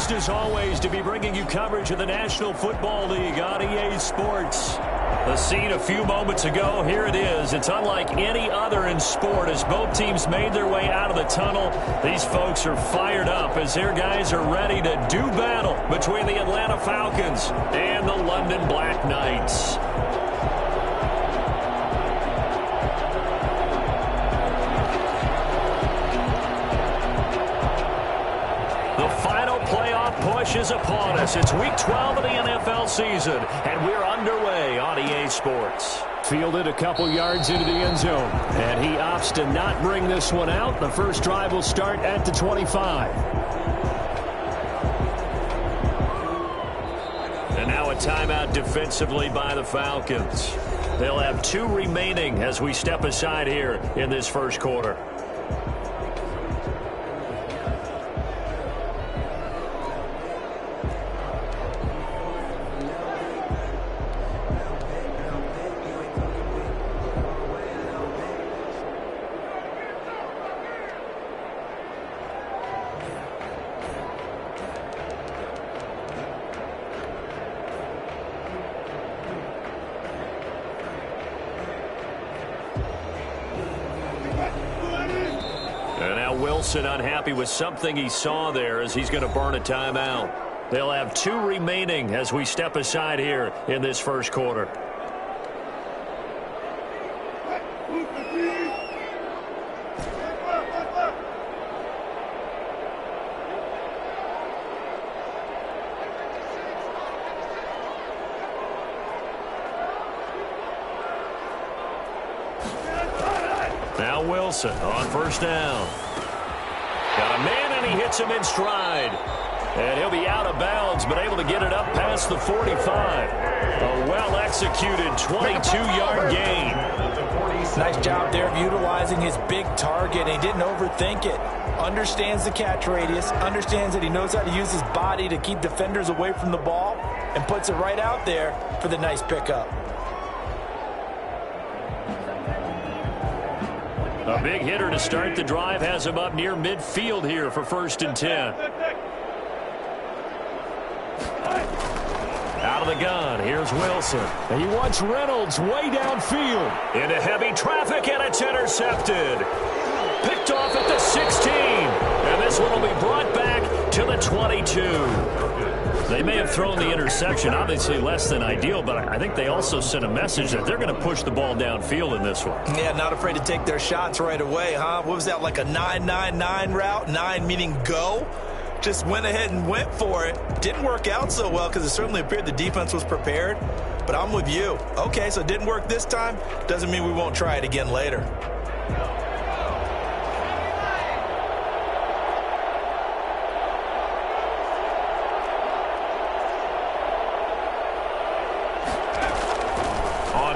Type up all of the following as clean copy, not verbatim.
Pleased as always to be bringing you coverage of the National Football League on EA Sports. The scene a few moments ago, here it is. It's unlike any other in sport as both teams made their way out of the tunnel. These folks are fired up as their guys are ready to do battle between the Atlanta Falcons and the London Black Knights. Push is upon us. It's week 12 of the NFL season, and we're underway on EA Sports. Fielded a couple yards into the end zone, and he opts to not bring this one out. The first drive will start at the 25. And now a timeout defensively by the Falcons. They'll have 2 remaining as we step aside here in this first quarter. Wilson unhappy with something he saw there as he's going to burn a timeout. They'll have 2 remaining as we step aside here in this first quarter. Now Wilson on first down. Got a man, and he hits him in stride. And he'll be out of bounds, but able to get it up past the 45. A well-executed 22-yard gain. Nice job there of utilizing his big target, and he didn't overthink it. Understands the catch radius, understands that he knows how to use his body to keep defenders away from the ball, and puts it right out there for the nice pickup. A big hitter to start the drive has him up near midfield here for 1st and 10. Out of the gun, here's Wilson. And he wants Reynolds way downfield. Into heavy traffic, and it's intercepted. Picked off at the 16. And this one will be brought back to the 22. They may have thrown the interception, obviously less than ideal, but I think they also sent a message that they're going to push the ball downfield in this one. Yeah, not afraid to take their shots right away, huh? What was that, like a 9-9-9 route? 9 meaning go? Just went ahead and went for it. Didn't work out so well because it certainly appeared the defense was prepared, but I'm with you. Okay, so it didn't work this time. Doesn't mean we won't try it again later.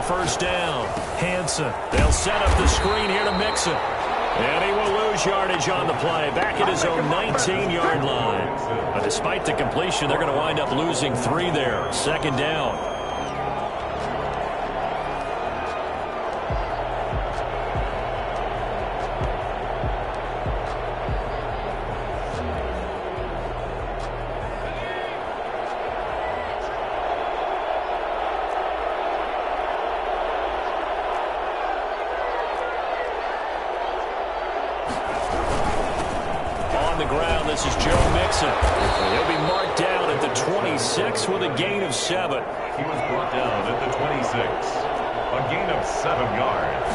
First down, Hansen. They'll set up the screen here to Mixon. And he will lose yardage on the play. Back at his own 19-yard line. But despite the completion, they're going to wind up losing 3 there. 2nd down. This is Joe Mixon. He'll be marked down at the 26 with a gain of 7. He was brought down at the 26. A gain of 7 yards.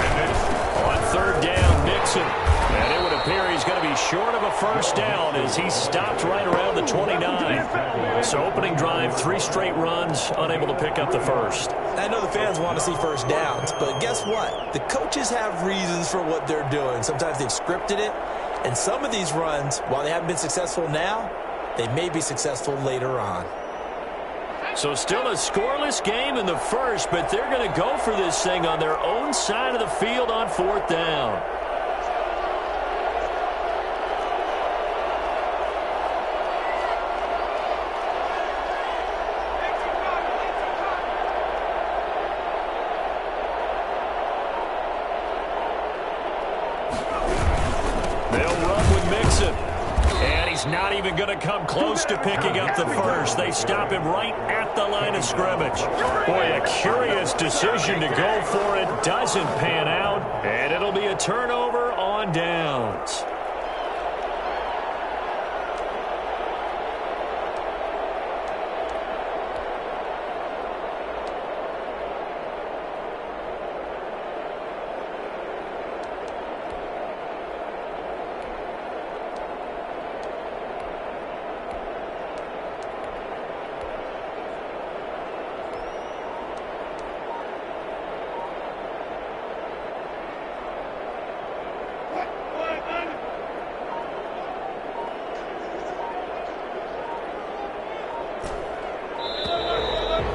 And it's on 3rd down, Mixon. And it would appear he's going to be short of a first down as he stopped right around the 29. So opening drive, 3 straight runs, unable to pick up the first. I know the fans want to see first downs, but guess what? The coaches have reasons for what they're doing. Sometimes they've scripted it. And some of these runs, while they haven't been successful now, they may be successful later on. So still a scoreless game in the first, but they're going to go for this thing on their own side of the field on 4th down. They'll run with Mixon. And he's not even going to come close to picking up the first. They stop him right at the line of scrimmage. Boy, a curious decision to go for it. Doesn't pan out, and it'll be a turnover on downs.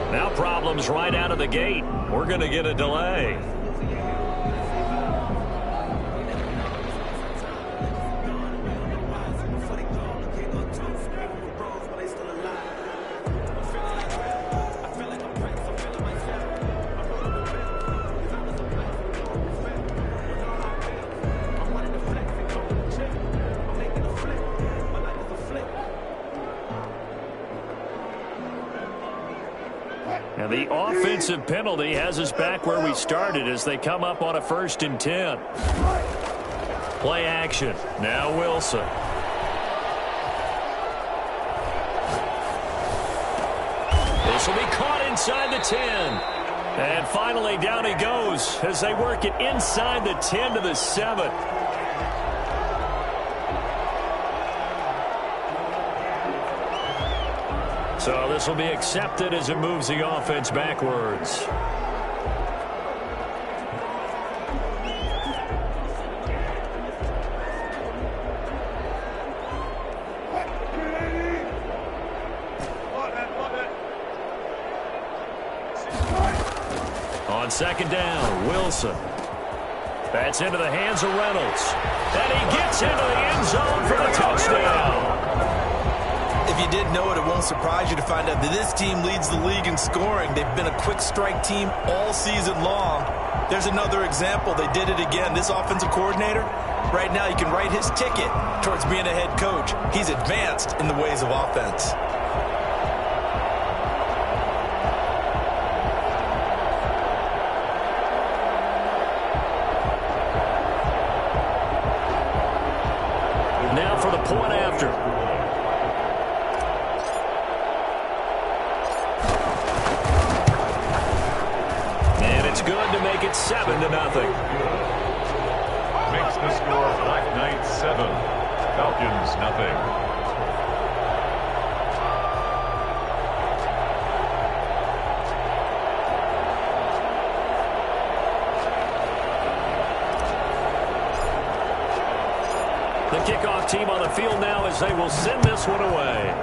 Now problems right out of the gate. We're going to get a delay. And the offensive penalty has us back where we started as they come up on a 1st and 10. Play action. Now Wilson. This will be caught inside the 10. And finally down he goes as they work it inside the 10 to the 7. So this will be accepted as it moves the offense backwards. On 2nd down, Wilson. That's into the hands of Reynolds. And he gets into the end zone for the touchdown. If you didn't know it, it won't surprise you to find out that this team leads the league in scoring. They've been a quick strike team all season long. There's another example. They did it again. This offensive coordinator, right now, you can write his ticket towards being a head coach. He's advanced in the ways of offense. Now for the point after. Good to make it 7-0. Makes the score Black Knights 7, Falcons nothing. The kickoff team on the field now as they will send this one away.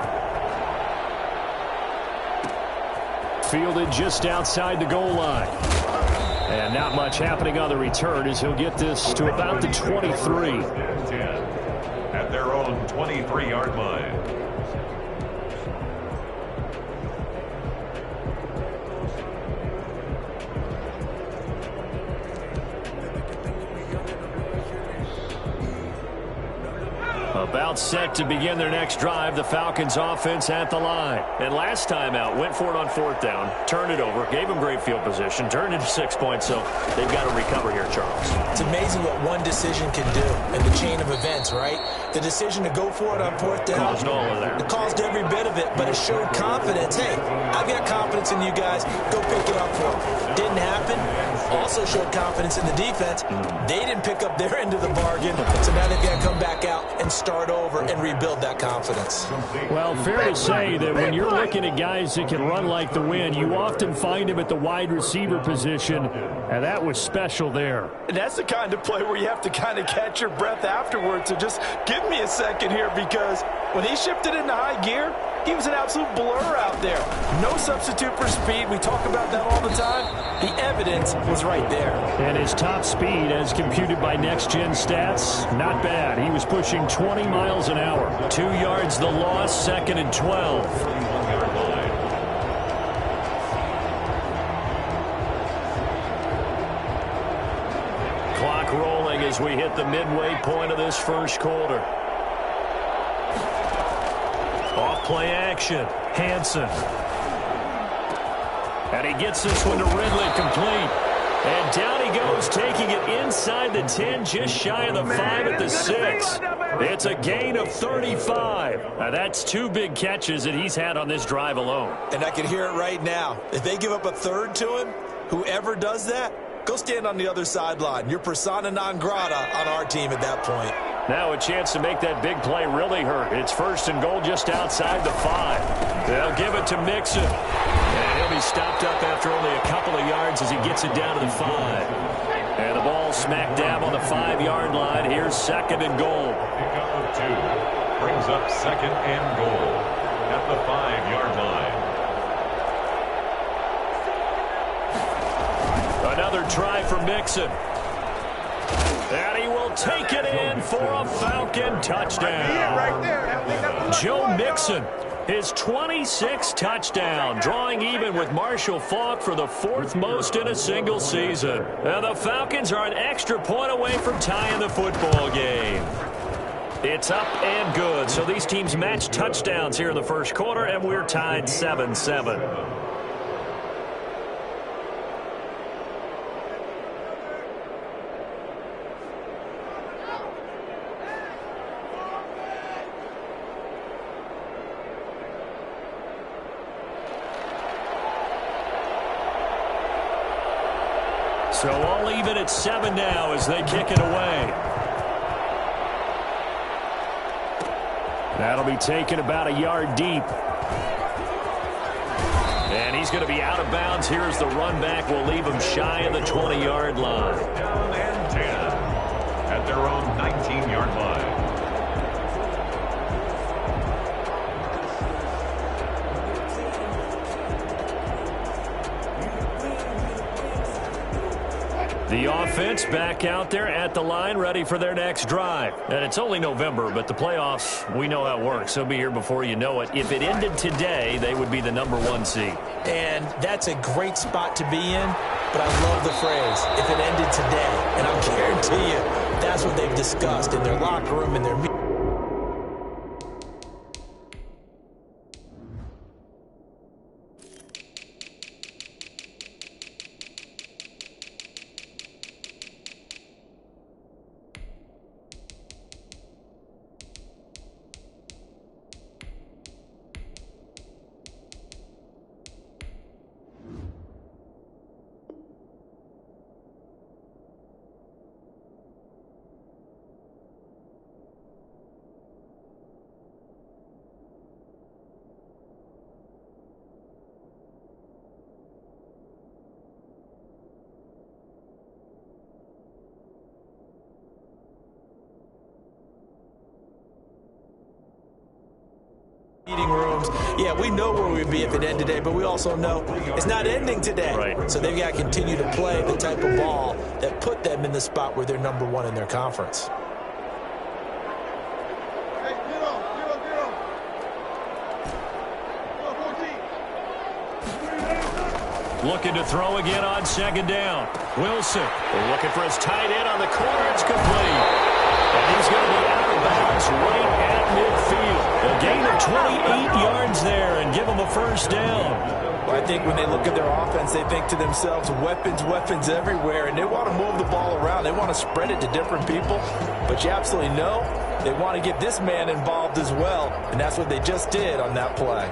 Fielded just outside the goal line. And not much happening on the return as he'll get this to about the 23. 10 at their own 23-yard line. About set to begin their next drive. The Falcons offense at the line. And last time out, went for it on 4th down, turned it over, gave them great field position, turned it to 6 points, so they've got to recover here, Charles. It's amazing what one decision can do in the chain of events, right? The decision to go for it on 4th down. Caused all of that. It caused every bit of it, but it showed confidence. Hey, I've got confidence in you guys. Go pick it up for them. Didn't happen. Also showed confidence in the defense. They didn't pick up their end of the bargain, so now they've got to come back out and start over and rebuild that confidence. Well, fair to say that when you're looking at guys that can run like the wind, you often find them at the wide receiver position, and that was special there. And that's the kind of play where you have to kind of catch your breath afterwards. So just give me a second here, because when he shifted into high gear, he was an absolute blur out there. No substitute for speed. We talk about that all the time. The evidence was right there. And his top speed, as computed by Next Gen Stats, not bad. He was pushing 20 miles an hour. 2 yards the loss, 2nd and 12. Clock rolling as we hit the midway point of this first quarter. Play action. Hansen. And he gets this one to Ridley, complete. And down he goes, taking it inside the 10, just shy of the 5 at the 6. It's a gain of 35. Now that's 2 big catches that he's had on this drive alone. And I can hear it right now. If they give up a third to him, whoever does that, go stand on the other sideline. You're persona non grata on our team at that point. Now a chance to make that big play really hurt. It's 1st and goal just outside the 5. They'll give it to Mixon. And he'll be stopped up after only a couple of yards as he gets it down to the 5. And the ball smack dab on the 5-yard line. Here's 2nd and goal. Pickup of 2. Brings up 2nd and goal at the 5-yard line. Another try for Mixon. And he will take it in for a Falcon touchdown. Joe Mixon, his 26th touchdown, drawing even with Marshall Faulk for the 4th most in a single season. And the Falcons are an extra point away from tying the football game. It's up and good. So these teams match touchdowns here in the 1st quarter, and we're tied 7-7. So all even at 7 now as they kick it away. That'll be taken about a yard deep. And he's going to be out of bounds. Here's the run back. Will leave him shy of the 20-yard line. Down and 10 at their own 19-yard line. The offense back out there at the line, ready for their next drive. And it's only November, but the playoffs, we know how it works. They'll be here before you know it. If it ended today, they would be the #1 seed. And that's a great spot to be in, but I love the phrase, if it ended today. And I'll guarantee you, that's what they've discussed in their locker room, in their meeting. Rooms. Yeah, we know where we'd be if it ended today, but we also know it's not ending today. Right. So they've got to continue to play the type of ball that put them in the spot where they're #1 in their conference. Looking to throw again on 2nd down. Wilson looking for his tight end on the corner. It's complete. And he's going to be out of bounds right at midfield. A gain of 28 yards there and give them a 1st down. Well, I think when they look at their offense, they think to themselves, weapons, weapons everywhere, and they want to move the ball around. They want to spread it to different people. But you absolutely know they want to get this man involved as well, and that's what they just did on that play.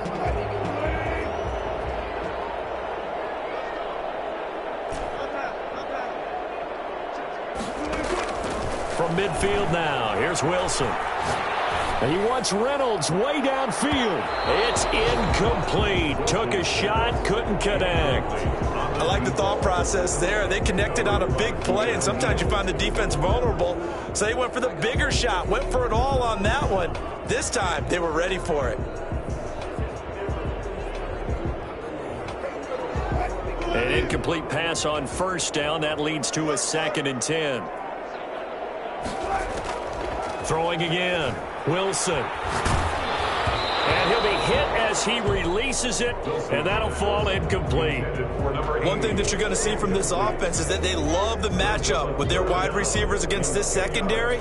From midfield now, here's Wilson. And he wants Reynolds way downfield. It's incomplete. Took a shot, couldn't connect. I like the thought process there. They connected on a big play, and sometimes you find the defense vulnerable. So they went for the bigger shot, went for it all on that one. This time, they were ready for it. An incomplete pass on 1st down. That leads to a 2nd and 10. Throwing again. Wilson. And he'll be hit as he releases it, and that'll fall incomplete. One thing that you're going to see from this offense is that they love the matchup with their wide receivers against this secondary.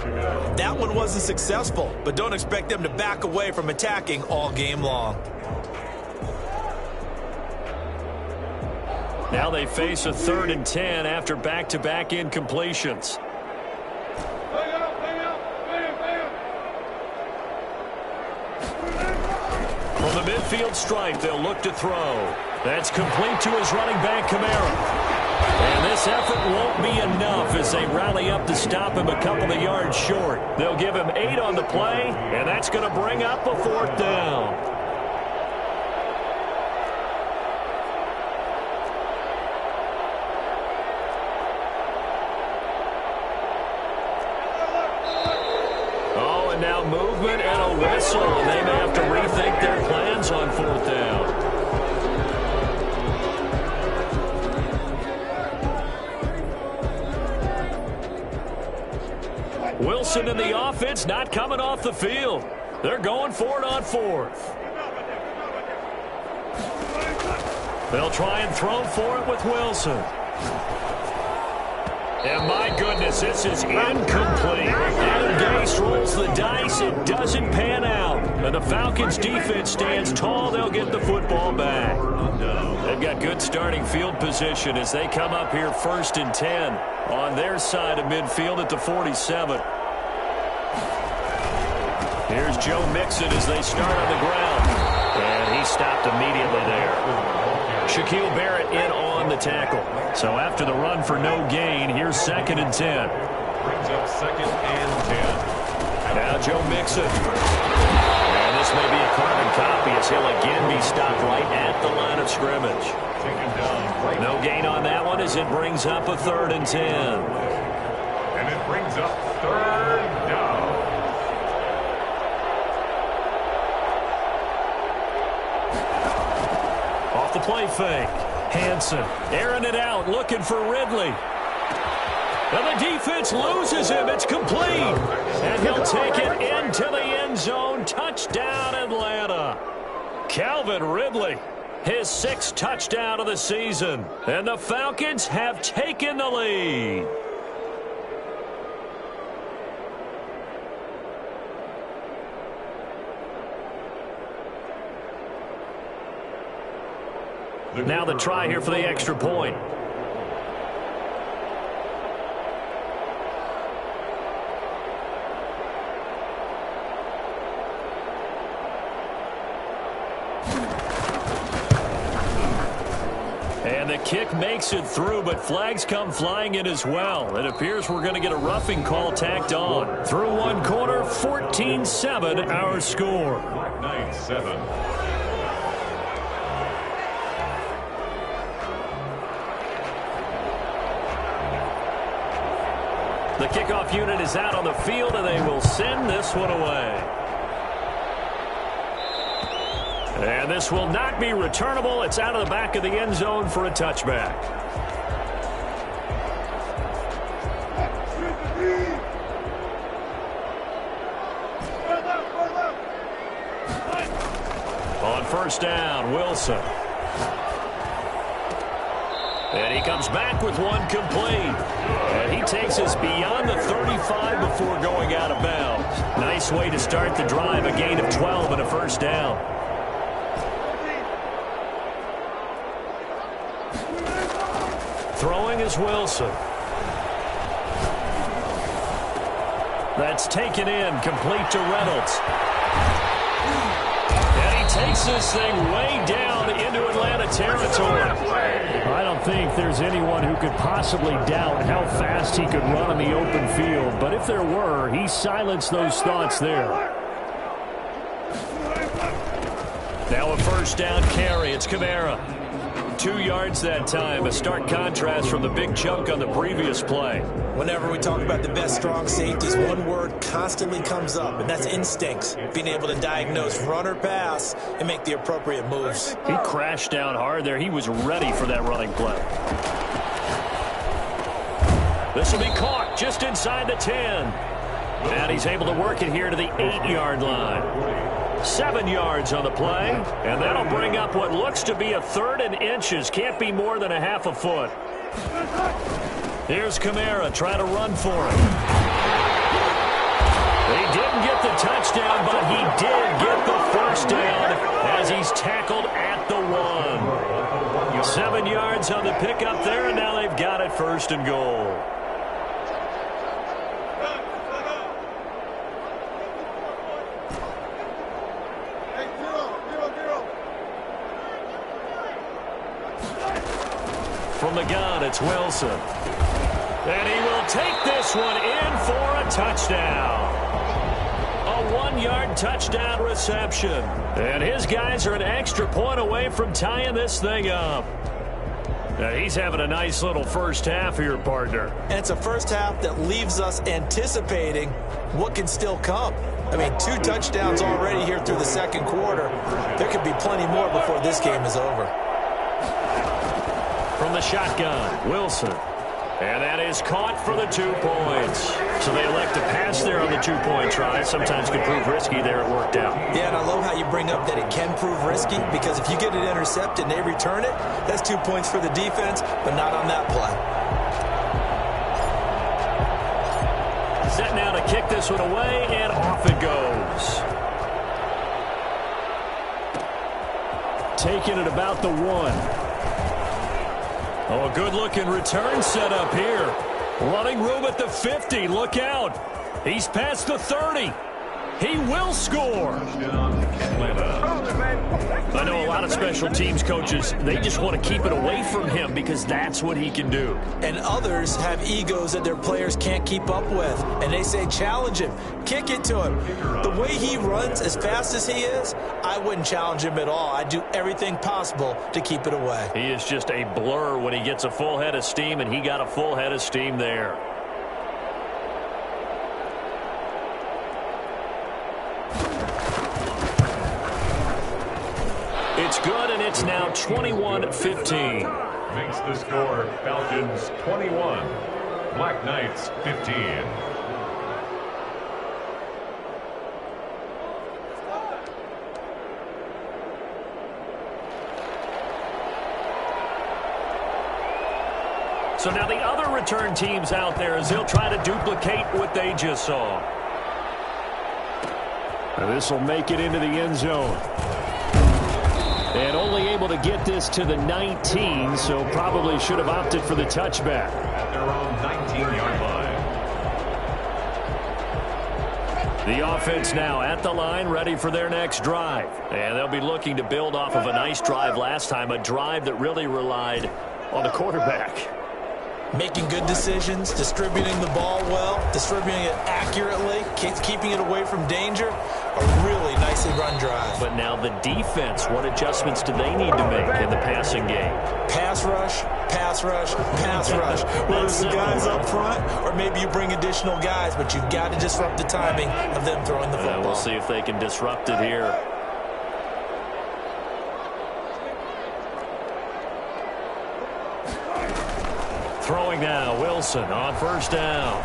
That one wasn't successful, but don't expect them to back away from attacking all game long. Now they face a 3rd and 10 after back-to-back incompletions. From the midfield stripe, they'll look to throw. That's complete to his running back, Kamara. And this effort won't be enough as they rally up to stop him a couple of yards short. They'll give him 8 on the play, and that's going to bring up a 4th down. Now movement and a whistle, and they may have to rethink their plans on 4th down. Wilson and the offense not coming off the field. They're going for it on 4th. They'll try and throw for it with Wilson. And my goodness, this is incomplete. Adam Gase rolls the dice. It doesn't pan out. And the Falcons defense stands tall. They'll get the football back. They've got good starting field position as they come up here 1st and 10 on their side of midfield at the 47. Here's Joe Mixon as they start on the ground. And he stopped immediately there. Shaquille Barrett in on the tackle. So after the run for no gain, here's 2nd and 10. Brings up 2nd and 10. Now Joe Mixon. And this may be a carbon copy as he'll again be stopped right at the line of scrimmage. Taken down. No gain on that one as it brings up a 3rd and 10. And it brings up 3rd down. Off the play fake. Hansen airing it out, looking for Ridley. And the defense loses him. It's complete. And he'll take it into the end zone. Touchdown, Atlanta. Calvin Ridley, his 6th touchdown of the season. And the Falcons have taken the lead. Now the try here for the extra point. And the kick makes it through, but flags come flying in as well. It appears we're going to get a roughing call tacked on. Through one quarter, 14-7 our score. 9-7. The kickoff unit is out on the field, and they will send this one away. And this will not be returnable. It's out of the back of the end zone for a touchback. On 1st down, Wilson. And he comes back with one complete. And he takes us beyond the 35 before going out of bounds. Nice way to start the drive, a gain of 12 and a 1st down. Throwing is Wilson. That's taken in, complete to Reynolds. And he takes this thing way down into Atlanta territory. I don't think there's anyone who could possibly doubt how fast he could run on the open field. But if there were, he silenced those thoughts there. Now a 1st down carry. It's Kamara. 2 yards that time. A stark contrast from the big chunk on the previous play. Whenever we talk about the best strong safeties, one word constantly comes up, and that's instincts. Being able to diagnose run or pass and make the appropriate moves. He crashed down hard there. He was ready for that running play. This will be caught just inside the 10. And he's able to work it here to the 8-yard line. 7 yards on the play, and that'll bring up what looks to be a 3rd and inches. Can't be more than a half a foot. Here's Kamara trying to run for it. He didn't get the touchdown, but he did get the first down as he's tackled at the 1. 7 yards on the pickup there, and now they've got it 1st and goal. From the gun, it's Wilson. And he will take this one in for a touchdown. A 1-yard touchdown reception. And his guys are an extra point away from tying this thing up. Now, he's having a nice little first half here, partner. And it's a first half that leaves us anticipating what can still come. I mean, 2 touchdowns already here through the 2nd quarter. There could be plenty more before this game is over. From the shotgun, Wilson. And that is caught for the 2 points. So they elect to pass there on the 2-point try. Sometimes could prove risky there. It worked out. Yeah, and I love how you bring up that it can prove risky, because if you get it intercepted and they return it, that's 2 points for the defense, but not on that play. Set now to kick this one away, and off it goes. Taking it about the 1. Oh, a good-looking return set up here. Running room at the 50. Look out. He's past the 30. He will score. I know a lot of special teams coaches, they just want to keep it away from him because that's what he can do. And others have egos that their players can't keep up with. And they say, challenge him. Kick it to him. The way he runs as fast as he is, I wouldn't challenge him at all. I'd do everything possible to keep it away. He is just a blur when he gets a full head of steam, and he got a full head of steam there. It's good, and it's now 21-15. Makes the score Falcons 21, Black Knights 15. So now the other return teams out there as they'll try to duplicate what they just saw. This will make it into the end zone. And only able to get this to the 19, so probably should have opted for the touchback. At their own 19-yard line. The offense now at the line, ready for their next drive. And they'll be looking to build off of a nice drive last time, a drive that really relied on the quarterback. Making good decisions, distributing the ball well, distributing it accurately, keeping it away from danger. A really nicely run drive. But now the defense, what adjustments do they need to make in the passing game? Pass rush, pass rush, pass rush. Whether it's the guys up front or maybe you bring additional guys, but you've got to disrupt the timing of them throwing the football. We'll see if they can disrupt it here. Throwing now, Wilson on first down.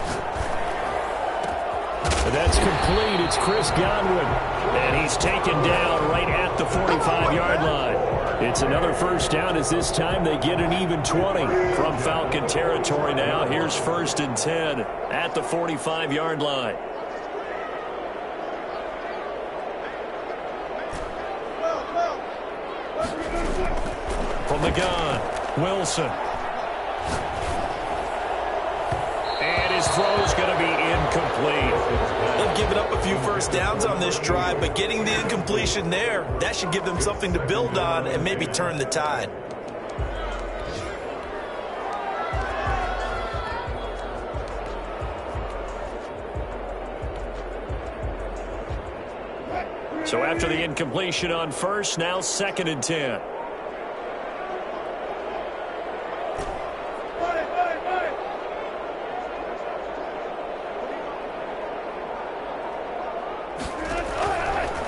That's complete. It's Chris Godwin. And he's taken down right at the 45-yard line. It's another first down as this time they get an even 20 from Falcon territory now. Here's 1st and 10 at the 45-yard line. From the gun, Wilson. And his throw's going to be incomplete. They've given up a few first downs on this drive, but getting the incompletion there, that should give them something to build on and maybe turn the tide. So after the incompletion on first, now 2nd and 10.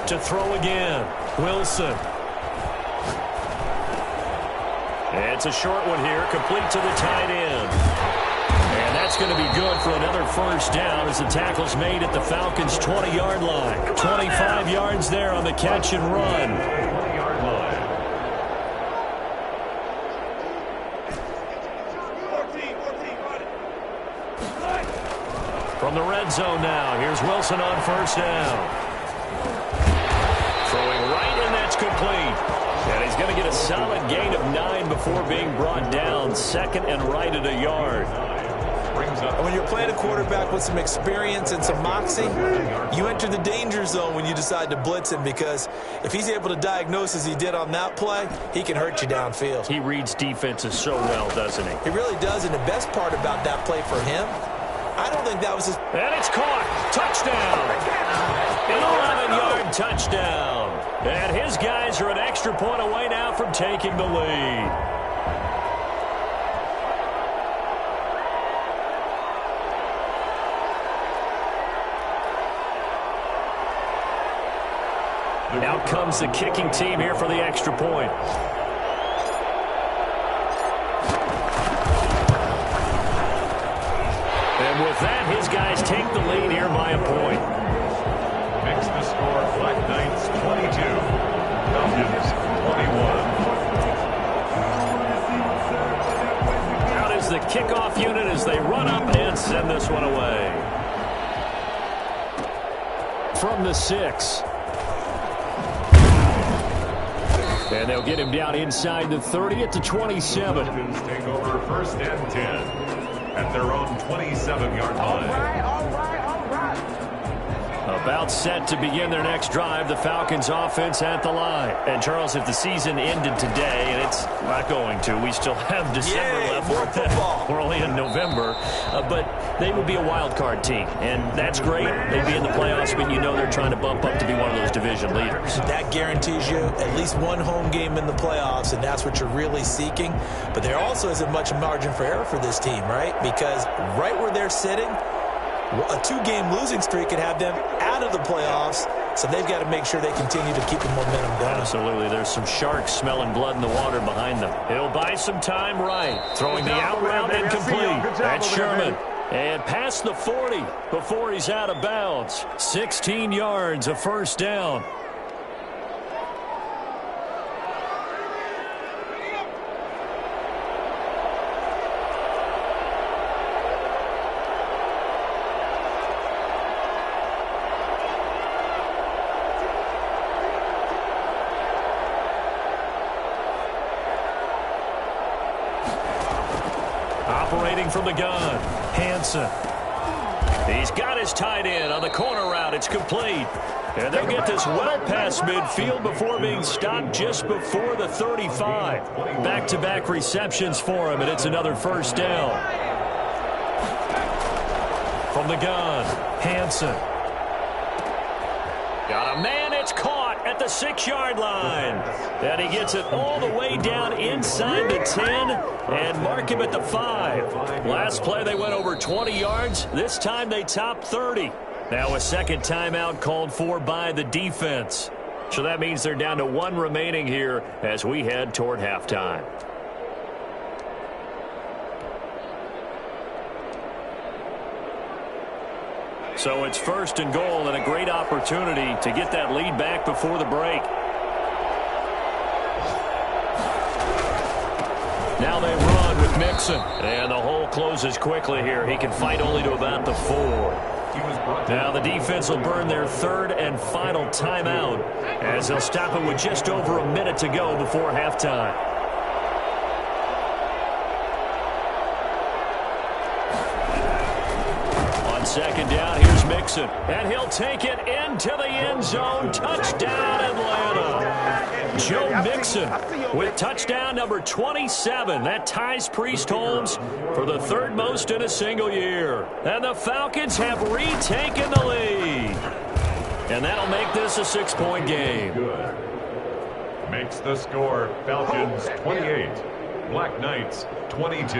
To throw again, Wilson. It's a short one here, complete to the tight end. And that's going to be good for another first down as the tackle's made at the Falcons' 20-yard line. 25 yards there on the catch and run. 20-yard line. From the red zone now, here's Wilson on first down. Throwing right, and that's complete. And he's going to get a solid gain of 9 before being brought down. Second and right at a yard. And when you're playing a quarterback with some experience and some moxie, you enter the danger zone when you decide to blitz him, because if he's able to diagnose as he did on that play, he can hurt you downfield. He reads defenses so well, doesn't he? He really does, and the best part about that play for him, I don't think that was his... And it's caught. Touchdown. An 11-yard touchdown. And his guys are an extra point away now from taking the lead. Out comes the kicking team here for the extra point. And with that, his guys take the lead here by a point. Makes the score Black Knights 22, Falcons 21. Out is the kickoff unit as they run up and send this one away. From the 6. And they'll get him down inside the 30 at the 27. Falcons take over first and 10 at their own 27-yard line. About set to begin their next drive, the Falcons offense at the line. And Charles, if the season ended today, and it's not going to, we still have December left. More football. We're only in November, but they would be a wild card team, and that's great. They'd be in the playoffs, but you know they're trying to bump up to be one of those division leaders. That guarantees you at least one home game in the playoffs, and that's what you're really seeking. But there also isn't much margin for error for this team, right? Because right where they're sitting, a 2-game losing streak could have them out of the playoffs, so they've got to make sure they continue to keep the momentum going. Absolutely. There's some sharks smelling blood in the water behind them. He'll buy some time right. Throwing the out route incomplete. That's Sherman. And past the 40 before he's out of bounds. 16 yards, a first down. Operating from the gun, Hansen. He's got his tight end on the corner route. It's complete. And they'll get this well past midfield before being stopped just before the 35. Back-to-back receptions for him, and it's another first down. From the gun, Hansen. Got a man, it's caught at the 6-yard line. And he gets it all the way down inside the 10 and mark him at the 5. Last play they went over 20 yards. This time they topped 30. Now a second timeout called for by the defense. So that means they're down to 1 remaining here as we head toward halftime. So it's first and goal and a great opportunity to get that lead back before the break. Now they run with Mixon. And the hole closes quickly here. He can fight only to about the 4. Now the defense will burn their third and final timeout as they'll stop it with just over a minute to go before halftime. On second down, here's Mixon. And he'll take it into the end zone. Touchdown, Atlanta. Joe Mixon with touchdown number 27. That ties Priest Holmes for the 3rd most in a single year. And the Falcons have retaken the lead. And that'll make this a 6-point game. Good. Makes the score Falcons 28, Black Knights 22.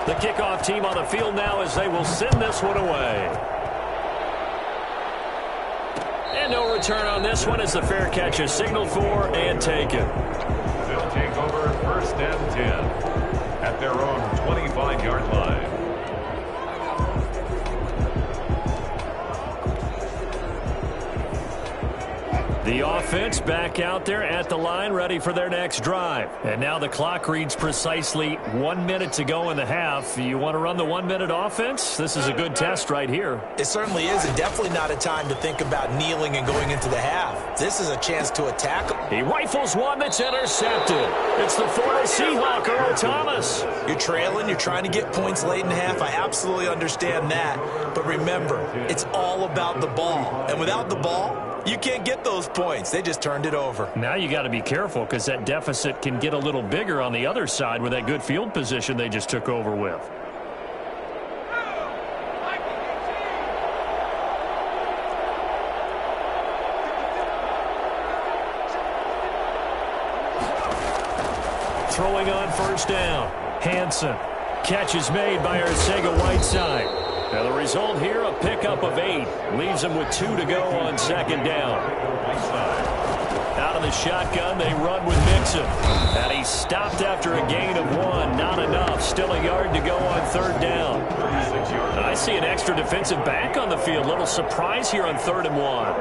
The kickoff team on the field now as they will send this one away. And no return on this one as the fair catch is signaled for and taken. They'll take over 1st and 10 at their own 25-yard line. The offense back out there at the line, ready for their next drive. And now the clock reads precisely 1 minute to go in the half. You want to run the 1 minute offense? This is a good test right here. It certainly is, and definitely not a time to think about kneeling and going into the half. This is a chance to attack him. He rifles one that's intercepted. It's the former Seahawk, Earl Thomas. You're trailing, you're trying to get points late in the half. I absolutely understand that. But remember, it's all about the ball. And without the ball, you can't get those points. They just turned it over. Now you got to be careful because that deficit can get a little bigger on the other side with that good field position they just took over with. Throwing on 1st down. Hansen. Catch is made by Arcega-Whiteside. Now the result here, a pickup of 8. Leaves them with 2 to go on 2nd down. Out of the shotgun, they run with Mixon. And he stopped after a gain of 1. Not enough. Still a yard to go on 3rd down. I see an extra defensive back on the field. Little surprise here on 3rd and 1.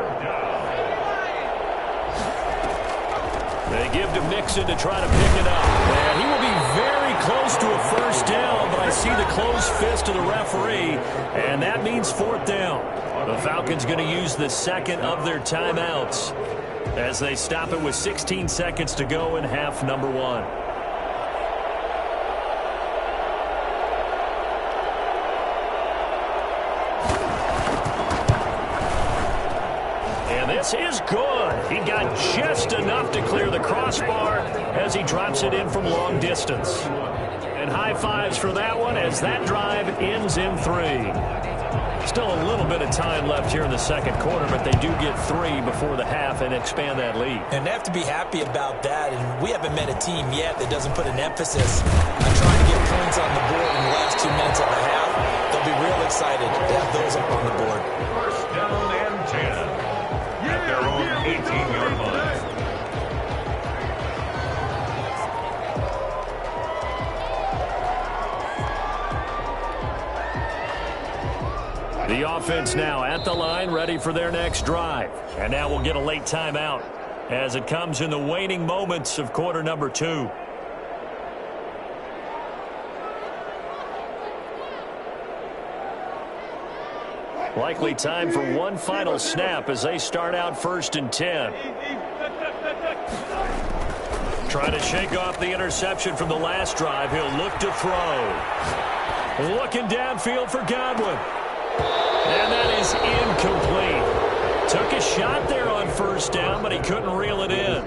They give to Mixon to try to pick it up. And he will be very close to a 1st down, but I see the closed fist of the referee, and that means 4th down. The Falcons going to use the 2nd of their timeouts as they stop it with 16 seconds to go in half number 1. This is good. He got just enough to clear the crossbar as he drops it in from long distance. And high fives for that one as that drive ends in 3. Still a little bit of time left here in the 2nd quarter, but they do get 3 before the half and expand that lead. And they have to be happy about that. And we haven't met a team yet that doesn't put an emphasis on trying to get points on the board in the last 2 minutes of the half. They'll be real excited to have those up on the board. 1st down and 10. At their own 18-yard line. The offense now at the line, ready for their next drive. And now we'll get a late timeout as it comes in the waning moments of quarter number 2. Likely time for one final snap as they start out 1st and 10. Trying to shake off the interception from the last drive. He'll look to throw. Looking downfield for Godwin. And that is incomplete. Took a shot there on 1st down, but he couldn't reel it in.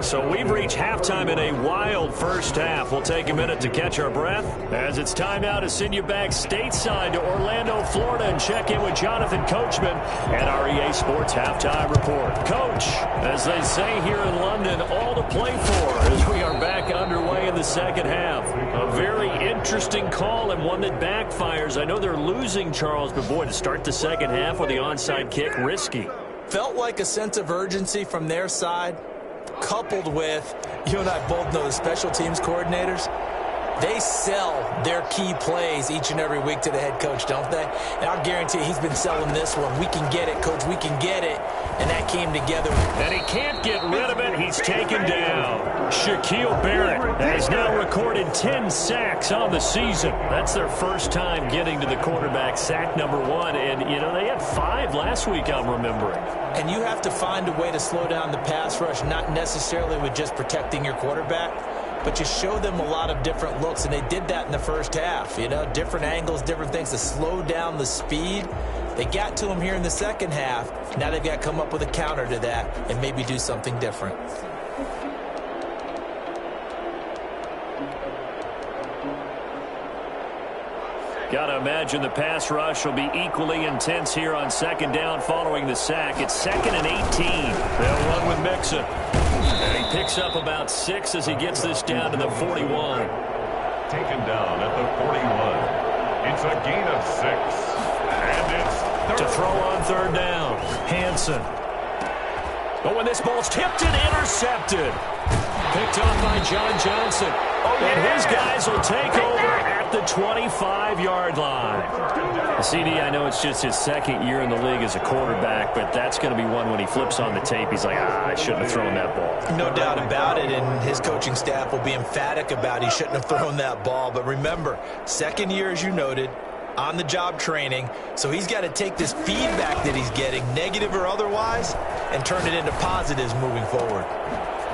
So we've reached halftime in a wild 1st half. We'll take a minute to catch our breath as it's time now to send you back stateside to Orlando, Florida, and check in with Jonathan Coachman at our EA Sports Halftime Report. Coach, as they say here in London, all to play for as we are back underway in the 2nd half. A very interesting call and one that backfires. I know they're losing, Charles, but boy, to start the 2nd half with the onside kick, risky. Felt like a sense of urgency from their side, coupled with, you and I both know the special teams coordinators, they sell their key plays each and every week to the head coach, don't they? And I'll guarantee he's been selling this one. We can get it, Coach. We can get it. And that came together. And he can't get rid of it. He's taken down. Shaquille Barrett has now recorded 10 sacks on the season. That's their first time getting to the quarterback, sack number 1. And, you know, they had 5 last week, I'm remembering. And you have to find a way to slow down the pass rush, not necessarily with just protecting your quarterback, but you show them a lot of different looks, and they did that in the 1st half. You know, different angles, different things to slow down the speed. They got to him here in the 2nd half. Now they've got to come up with a counter to that and maybe do something different. Got to imagine the pass rush will be equally intense here on 2nd down following the sack. It's 2nd and 18. They'll run with Mixon. And he picks up about 6 as he gets this down to the 41. Taken down at the 41. It's a gain of 6. And it's to throw on 3rd down. Hansen But when this ball's tipped and intercepted. Picked off by John Johnson. And his guys will take over at the 25-yard line. CD, I know it's just his second year in the league as a quarterback, but that's going to be one when he flips on the tape. He's like, I shouldn't have thrown that ball. No doubt about it, and his coaching staff will be emphatic about he shouldn't have thrown that ball. But remember, second year, as you noted, on-the-job training, so he's got to take this feedback that he's getting, negative or otherwise, and turn it into positives moving forward.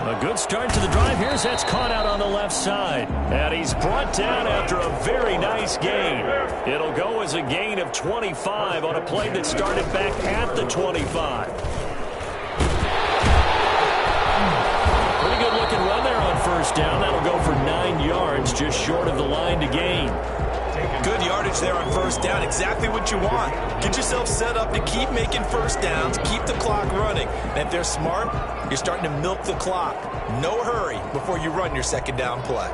A good start to the drive. Here's that's caught out on the left side. And he's brought down after a very nice gain. It'll go as a gain of 25 on a play that started back at the 25. Pretty good looking run there on first down. That'll go for 9 yards, just short of the line to gain. Good yardage there on first down. Exactly what you want. Get yourself set up to keep making first downs, keep the clock running. And if they're smart, you're starting to milk the clock. No hurry before you run your second down play.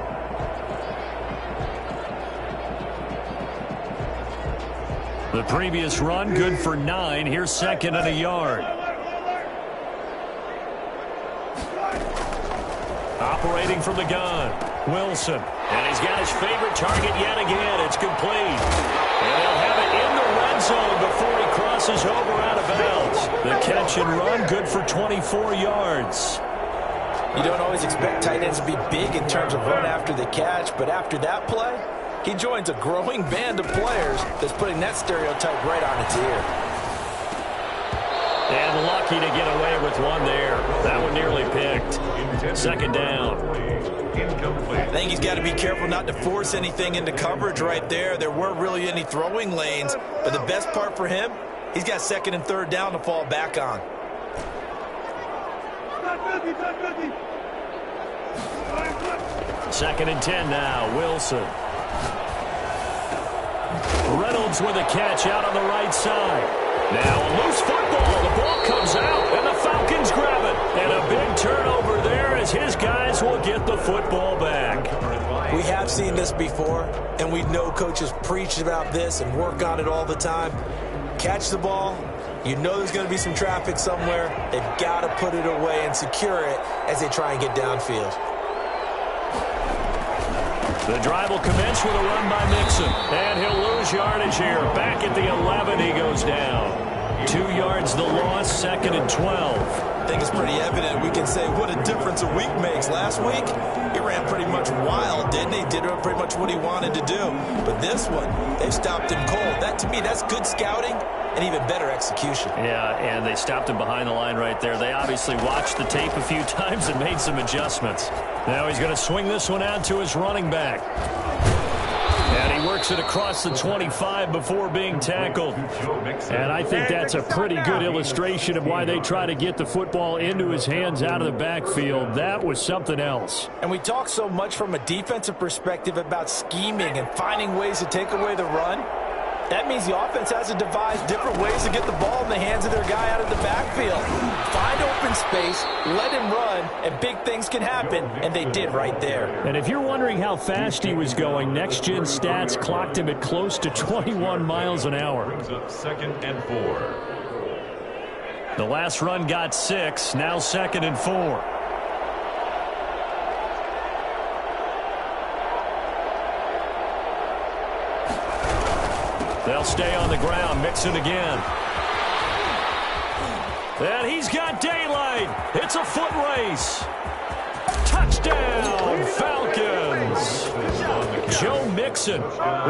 The previous run, good for 9. Here's second and a yard. Operating from the gun, Wilson. And he's got his favorite target yet again. It's complete. And he'll have it in the red zone before he crosses over out of bounds. The catch and run, good for 24 yards. You don't always expect tight ends to be big in terms of run after the catch, but after that play, he joins a growing band of players that's putting that stereotype right on its ear. And lucky to get away with one there. That one nearly picked. Second down. I think he's got to be careful not to force anything into coverage right there. There weren't really any throwing lanes, but the best part for him, he's got second and third down to fall back on. Second and 10 now, Wilson. Reynolds with a catch out on the right side. Now a loose football. The ball comes out, and the Falcons grab it. And a big turnover there as his guys will get the football back. We have seen this before, and we know coaches preach about this and work on it all the time. Catch the ball. You know there's going to be some traffic somewhere. They've got to put it away and secure it as they try and get downfield. The drive will commence with a run by Mixon. And he'll lose yardage here. Back at the 11, he goes down. 2 yards the loss, second and 12. I think it's pretty evident. We can say what a difference a week makes. Last week, he ran pretty much wild, didn't he? Did pretty much what he wanted to do. But this one, they've stopped him cold. That, to me, that's good scouting and even better execution. Yeah, and they stopped him behind the line right there. They obviously watched the tape a few times and made some adjustments. Now he's going to swing this one out to his running back. And he works it across the 25 before being tackled. And I think that's a pretty good illustration of why they try to get the football into his hands out of the backfield. That was something else. And we talk so much from a defensive perspective about scheming and finding ways to take away the run. That means the offense has to devise different ways to get the ball in the hands of their guy out of the backfield. Find open space, let him run, and big things can happen, and they did right there. And if you're wondering how fast he was going, Next Gen Stats clocked him at close to 21 miles an hour. Second and 4. The last run got 6, now second and 4. They'll stay on the ground. Mixon again. And he's got daylight. It's a foot race. Touchdown, Falcons. Joe Mixon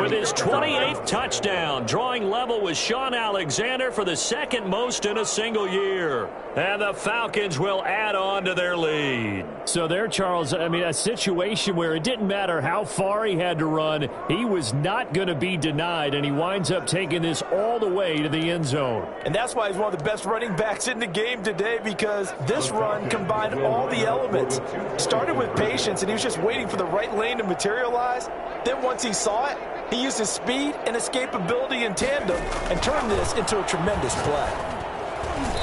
with his 28th touchdown, drawing level with Sean Alexander for the second most in a single year. And the Falcons will add on to their lead. So there, Charles, I mean, a situation where it didn't matter how far he had to run, he was not going to be denied, and he winds up taking this all the way to the end zone. And that's why he's one of the best running backs in the game today, because this run combined all the elements. Started with patience, and he was just waiting for the right lane to materialize. Then once he saw it, he used his speed and escapability in tandem and turned this into a tremendous play.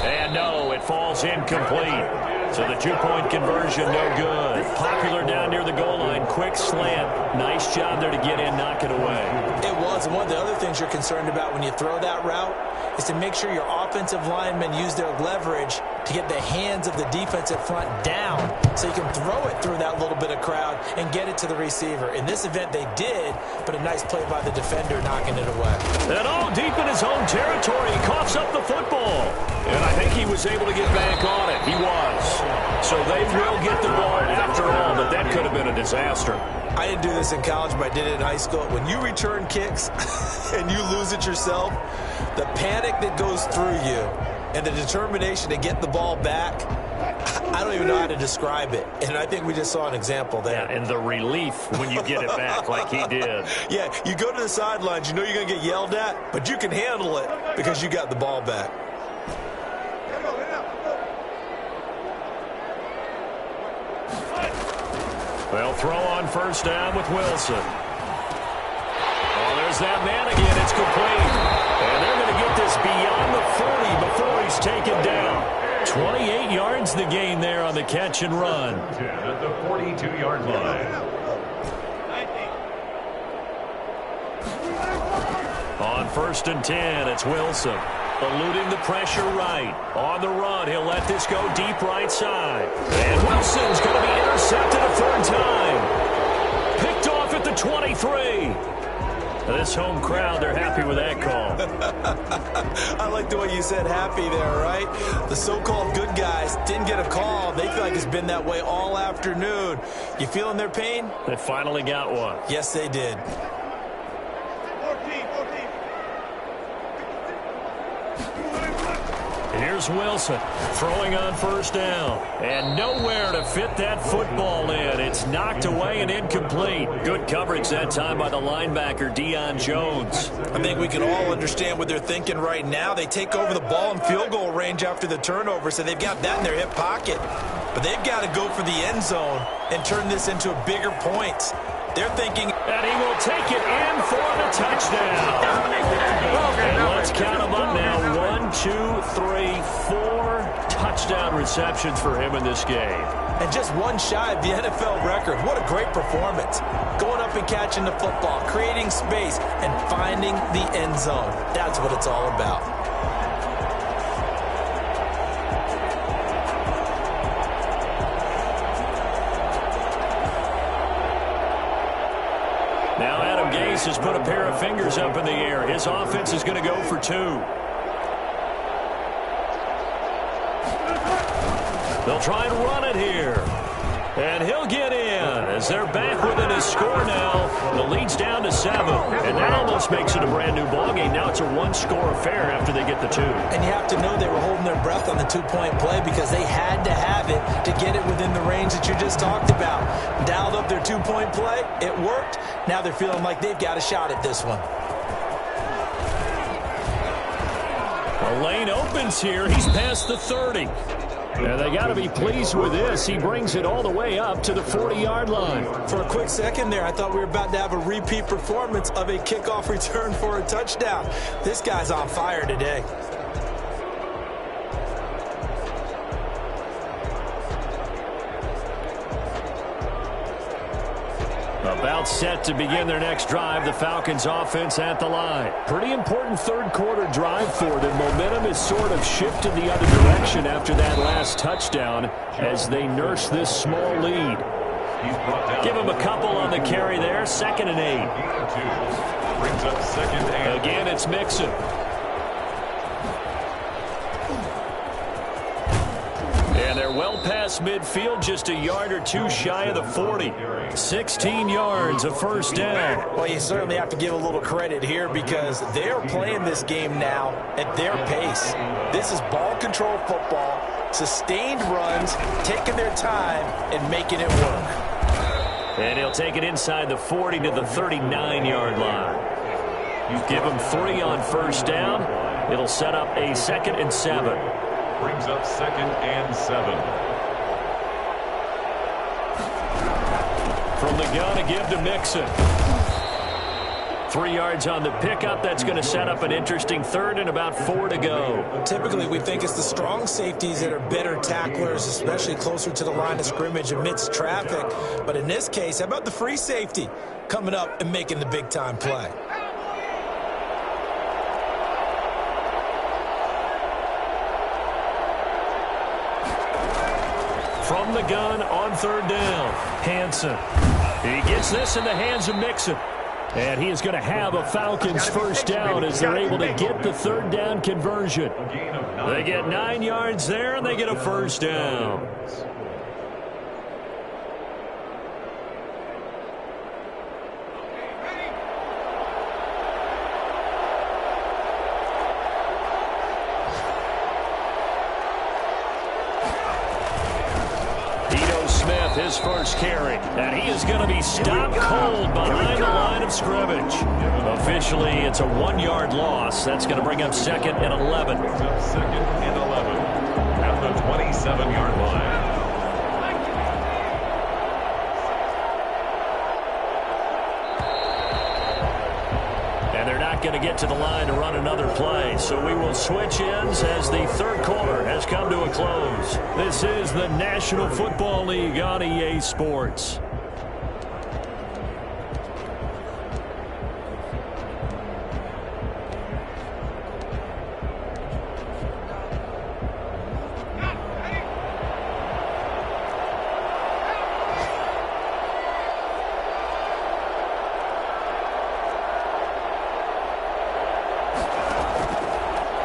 And no, it falls incomplete. So the two-point conversion, no good. Popular down near the goal line, quick slant. Nice job there to get in, knock it away. It was, and one of the other things you're concerned about when you throw that route is to make sure your offensive linemen use their leverage to get the hands of the defensive front down so you can throw it through that little bit of crowd and get it to the receiver. In this event, they did, but a nice play by the defender knocking it away. And all deep in his own territory, he coughs up the football. And I think he was able to get back on it. He was. So they will get the ball after all, but that could have been a disaster. I didn't do this in college, but I did it in high school. When you return kicks and you lose it yourself, the panic that goes through you and the determination to get the ball back, I don't even know how to describe it. And I think we just saw an example there. Yeah, and the relief when you get it back like he did. Yeah, you go to the sidelines, you know you're going to get yelled at, but you can handle it because you got the ball back. They'll throw on first down with Wilson. Oh, there's that man again. It's complete. And they're going to get this beyond the 40 before he's taken down. 28 yards the gain there on the catch and run. At the 42-yard line. On first and 10, it's Wilson. Eluding the pressure right. On the run, he'll let this go deep right side. And Wilson's going to be intercepted a third time. Picked off at the 23. This home crowd, they're happy with that call. I like the way you said happy there, right? The so-called good guys didn't get a call. They feel like it's been that way all afternoon. You feeling their pain? They finally got one. Yes, they did. Here's Wilson throwing on first down. And nowhere to fit that football in. It's knocked away and incomplete. Good coverage that time by the linebacker, Deion Jones. I think we can all understand what they're thinking right now. They take over the ball in field goal range after the turnover, so they've got that in their hip pocket. But they've got to go for the end zone and turn this into a bigger point. They're thinking, and he will take it in for the touchdown. And let's count them up now. 1, 2, 3, 4 touchdown receptions for him in this game. And just one shy of the NFL record. What a great performance. Going up and catching the football, creating space, and finding the end zone. That's what it's all about. Now Adam Gase has put a pair of fingers up in the air. His offense is going to go for 2. They'll try and run it here. And he'll get in as they're back within his score now. The lead's down to 7. And that almost makes it a brand-new ballgame. Now it's a one-score affair after they get the 2. And you have to know they were holding their breath on the two-point play because they had to have it to get it within the range that you just talked about. Dialed up their two-point play. It worked. Now they're feeling like they've got a shot at this one. The lane opens here. He's past the 30. And they got to be pleased with this. He brings it all the way up to the 40-yard line. For a quick second there, I thought we were about to have a repeat performance of a kickoff return for a touchdown. This guy's on fire today. About set to begin their next drive, the Falcons offense at the line. Pretty important third quarter drive for them. Momentum has sort of shifted the other direction after that last touchdown as they nurse this small lead. Give him a couple on the carry there. 2nd and 8. Brings up 2nd and again, it's Mixon. And they're well past midfield, just a yard or 2 shy of the 40. 16 yards, a first down. Well, you certainly have to give a little credit here because they're playing this game now at their pace. This is ball control football, sustained runs, taking their time and making it work. And he'll take it inside the 40 to the 39-yard line. You give him 3 on first down. It'll set up a 2nd and 7. Brings up 2nd and 7. From the gun, a give to Mixon. 3 yards on the pickup. That's going to set up an interesting 3rd and about 4 to go. Typically, we think it's the strong safeties that are better tacklers, especially closer to the line of scrimmage amidst traffic. But in this case, how about the free safety coming up and making the big-time play? from the gun on third down. Hansen. He gets this in the hands of Mixon. And he is going to have a Falcons first down as they're able to get the third down conversion. They get 9 yards there, and they get a first down. His first carry, and he is going to be stopped cold behind the line of scrimmage. Officially, it's a 1-yard loss. That's going to bring up 2nd and 11. 2nd and 11 at the 27-yard line. And they're not going to get to the line to run another play. So we will switch ends as the third quarter has come to a close. This is the National Football League on EA Sports.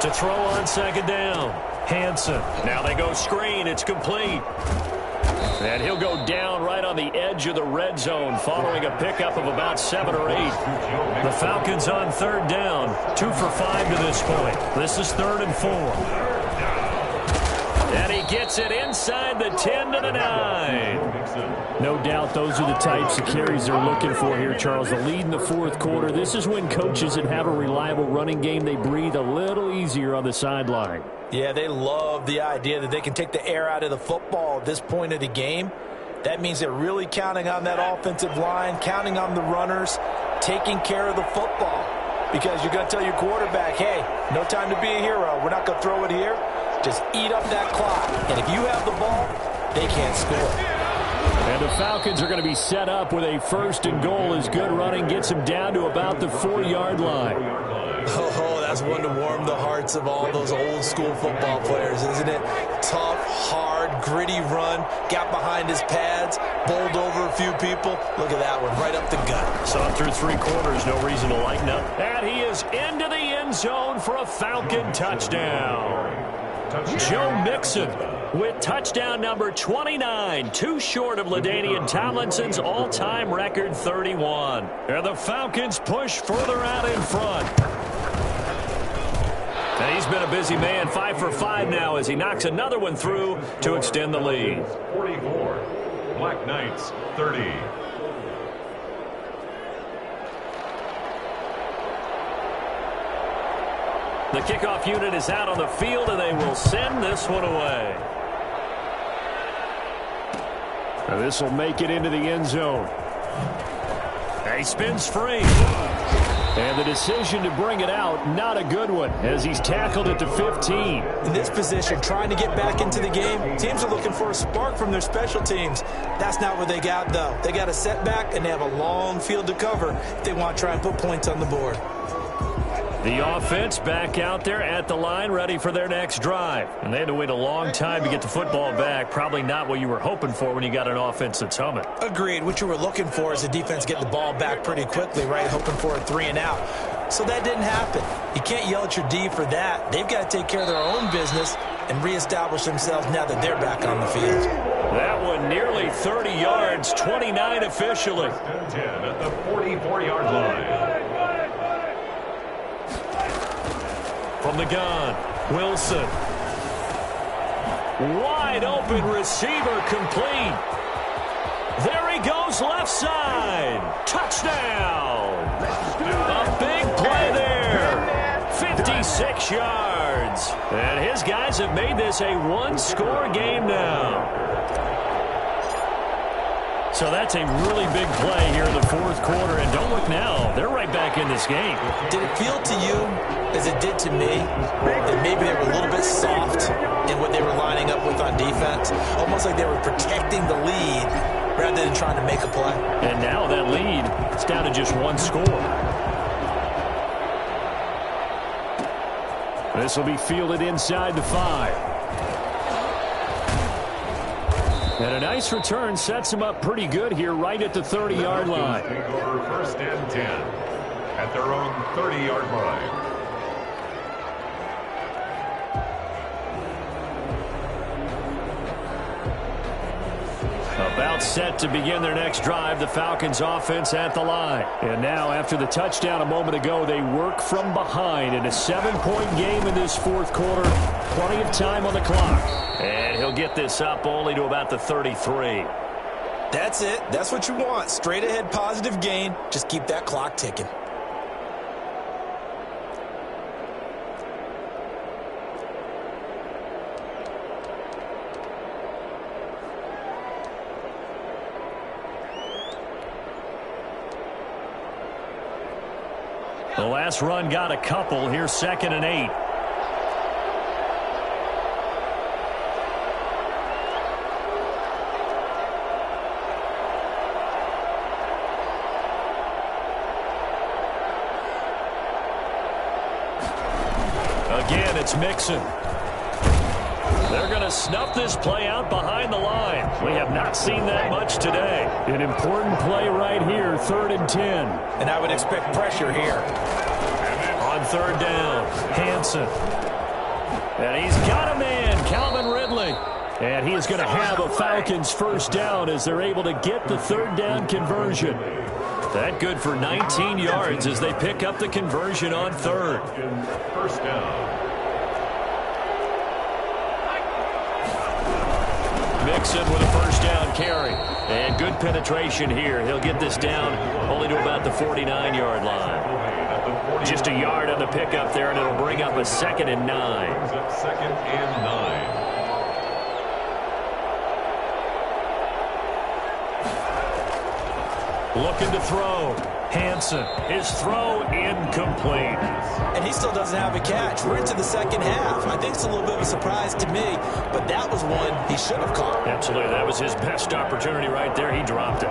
To throw on second down. Hansen. Now they go screen. It's complete. And he'll go down right on the edge of the red zone following a pickup of about 7 or 8. The Falcons on third down. 2 for 5 to this point. This is 3rd and 4. And he gets it inside the 10 to the 9. No doubt those are the types of carries they're looking for here, Charles. The lead in the fourth quarter. This is when coaches that have a reliable running game, they breathe a little easier on the sideline. Yeah, they love the idea that they can take the air out of the football at this point of the game. That means they're really counting on that offensive line, counting on the runners, taking care of the football. Because you're going to tell your quarterback, hey, no time to be a hero. We're not going to throw it here. Just eat up that clock. And if you have the ball, they can't score. And the Falcons are going to be set up with a 1st and goal as good running gets them down to about the 4-yard line. Oh, that's one to warm the hearts of all those old school football players, isn't it? Tough, hard, gritty run, got behind his pads, bowled over a few people. Look at that one, right up the gut. Saw through 3 quarters, no reason to lighten up. And he is into the end zone for a Falcon touchdown. Joe Mixon with touchdown number 29, 2 short of LaDainian Tomlinson's all-time record 31. And the Falcons push further out in front. And he's been a busy man, 5 for 5 now as he knocks another one through to extend the lead. 44, Black Knights 30. The kickoff unit is out on the field, and they will send this one away. Now this will make it into the end zone. He spins free. And the decision to bring it out, not a good one, as he's tackled at the 15. In this position, trying to get back into the game, teams are looking for a spark from their special teams. That's not what they got, though. They got a setback, and they have a long field to cover if they want to try and put points on the board. The offense back out there at the line, ready for their next drive. And they had to wait a long time to get the football back. Probably not what you were hoping for when you got an offense that's humming. Agreed. What you were looking for is the defense get the ball back pretty quickly, right? Hoping for a 3 and out. So that didn't happen. You can't yell at your D for that. They've got to take care of their own business and reestablish themselves now that they're back on the field. That one nearly 30 yards, 29 officially. 10 at the 44-yard line. From the gun, Wilson. Wide open receiver complete. There he goes left side. Touchdown. A big play there. 56 yards. And his guys have made this a one-score game now. So that's a really big play here in the fourth quarter. And don't look now. They're right back in this game. Did it feel to you, as it did to me, that maybe they were a little bit soft in what they were lining up with on defense? Almost like they were protecting the lead rather than trying to make a play. And now that lead is down to just one score. This will be fielded inside the 5. And a nice return sets him up pretty good here right at the 30-yard line. Take over 1st and 10 at their own 30-yard line. About set to begin their next drive, the Falcons offense at the line. And now after the touchdown a moment ago, they work from behind in a 7-point game in this 4th quarter. Plenty of time on the clock. And he'll get this up only to about the 33. That's it. That's what you want. Straight ahead positive gain. Just keep that clock ticking. The last run got a couple. Here's 2nd and 8. Again, it's Mixon. They're going to snuff this play out behind the line. We have not seen that much today. An important play right here, 3rd and 10. And I would expect pressure here. On 3rd down, Hansen. And he's got a man, Calvin Ridley. And he is going to have a Falcons 1st down as they're able to get the 3rd down conversion. That good for 19 yards as they pick up the conversion on 3rd. 1st down. Mixon with a 1st down carry. And good penetration here. He'll get this down only to about the 49-yard line. Just a yard on the pickup there, and it'll bring up a 2nd and 9. 2nd and 9. Looking to throw. Hansen. His throw incomplete. And he still doesn't have a catch. We're into the 2nd half. I think it's a little bit of a surprise to me, but that was one he should have caught. Absolutely. That was his best opportunity right there. He dropped it.